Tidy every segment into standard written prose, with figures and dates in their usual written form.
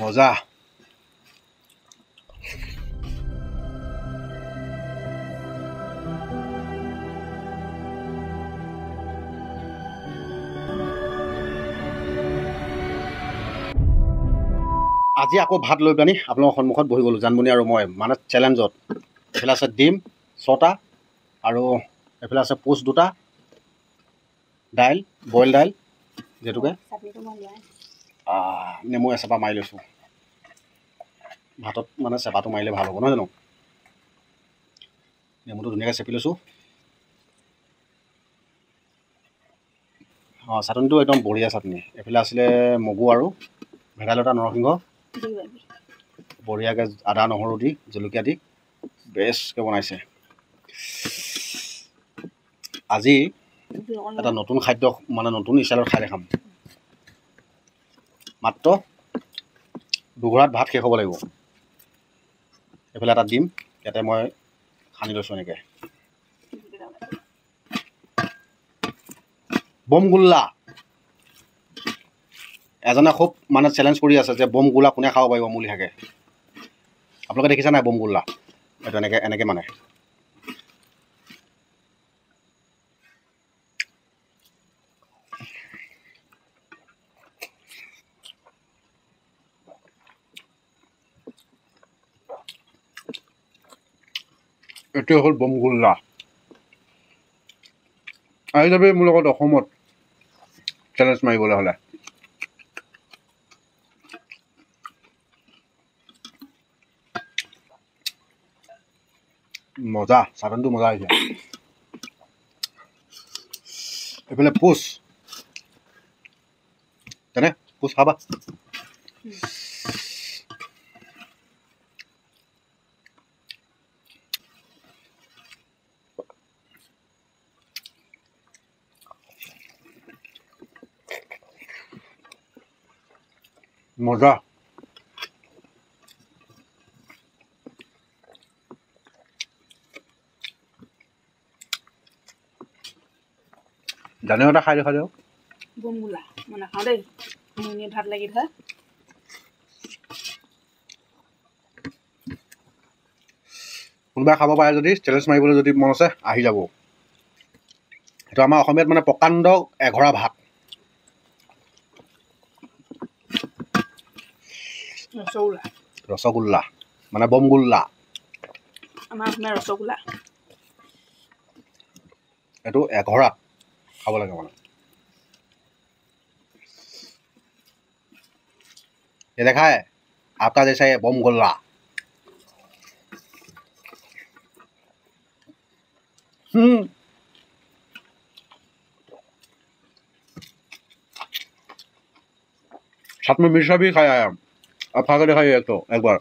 মজা আজি আকৌ ভাত লৈ পেলানি আপোনালোকৰ সন্মুখত বহি গ'লোঁ জানমণি আৰু মই মানে চেলেঞ্জত এইফালে আছে ডিম 6টা আৰু এইফালে আছে পোষ্ট 2টা দাইল বইল দাইল যেহেতুকে নেমু এচেপা মাৰি লৈছোঁ ভাতত মানে চেপাটো মাৰিলে ভাল হ'ব নহয় জানো নেমুটো ধুনীয়াকৈ চেপি লৈছোঁ চাটনিটো একদম বঢ়িয়া চাটনি এইফালে আছিলে মগু আৰু ভেদাইলতা নৰসিংহ বঢ়িয়াকৈ আদা নহৰু দি জলকীয়া দি বেষ্টকৈ বনাইছে আজি এটা নতুন খাদ্য মানে নতুন ষ্টাইলত খাই দেখাম মাত্ৰ দুঘৰাত ভাত শেষ হ'ব লাগিব এইফালে এটা ডিম ইয়াতে মই সানি লৈছোঁ এনেকৈ বম গোল্লা এজনে খুব মানে চেলেঞ্জ কৰি আছে যে বম গোল্লা কোনে খাব পাৰিব মোৰ লিখাকৈ আপোনালোকে দেখিছে নাই বম গোল্লা এইটো এনেকৈ মানে এইটোৱে হ'ল বম গোল্লা আহি যাবি মোৰ লগত অসমত চেলেঞ্জ মাৰিবলৈ হ'লে মজা চাটনটো মজা হৈছে এইফালে পোচ তেনে পোচ খাবা মজা জানে এটা খাই দেখা দিয়ক বম গোলা মই নাখাওঁ দেই মোৰ এনেই ভাত লাগি ধৰে কোনোবাই খাব পাৰে যদি চেলেঞ্জ মাৰিবলৈ যদি মন আছে আহি যাব এইটো আমাৰ অসমীয়াত মানে প্ৰকাণ্ড এঘৰা ভাত ৰসগোল্লা মানে বম গোল্লা আমাৰ অসমীয়া ৰসগোল্লা এইটো এঘৰাত খাব লাগে মানে ये देखा है आपका जैसा ये बम गोल्ला साथ में मिर्चा भी खाया है अब खा कर दिखाइए तो एक बार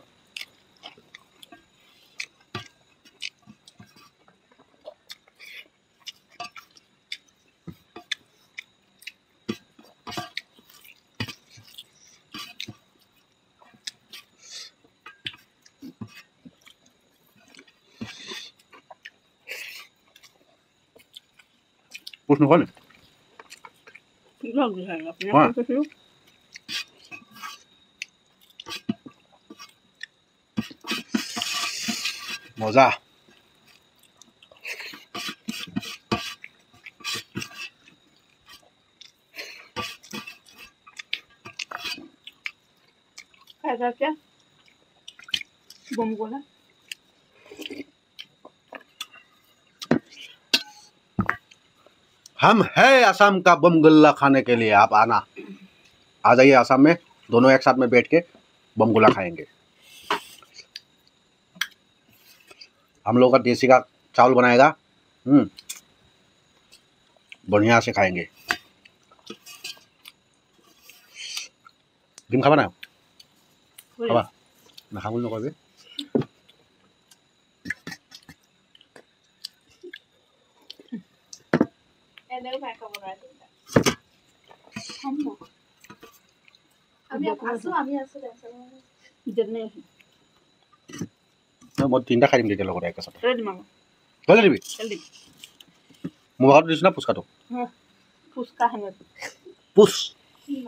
कुछ नहीं खाने हाँ मजा क्या बम गोला हम है असम का बम गोला खाने के लिए आप आना आ जाइए असम में दोनों एक साथ में बैठ के बम गोला खाएंगे हम लोग का देसी का चावल बनाएगा बढ़िया से खाएंगे डिम खाबा ना खाबा ना खाबो नकबे मैं 3টা খাই দিম তেতিয়া লগত এক সাথে কলে দিবি মোৰ হাতত দিছ না পুচকাটো পুচ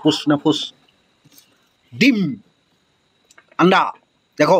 পুচ না পুচ ডিম अंडा देखो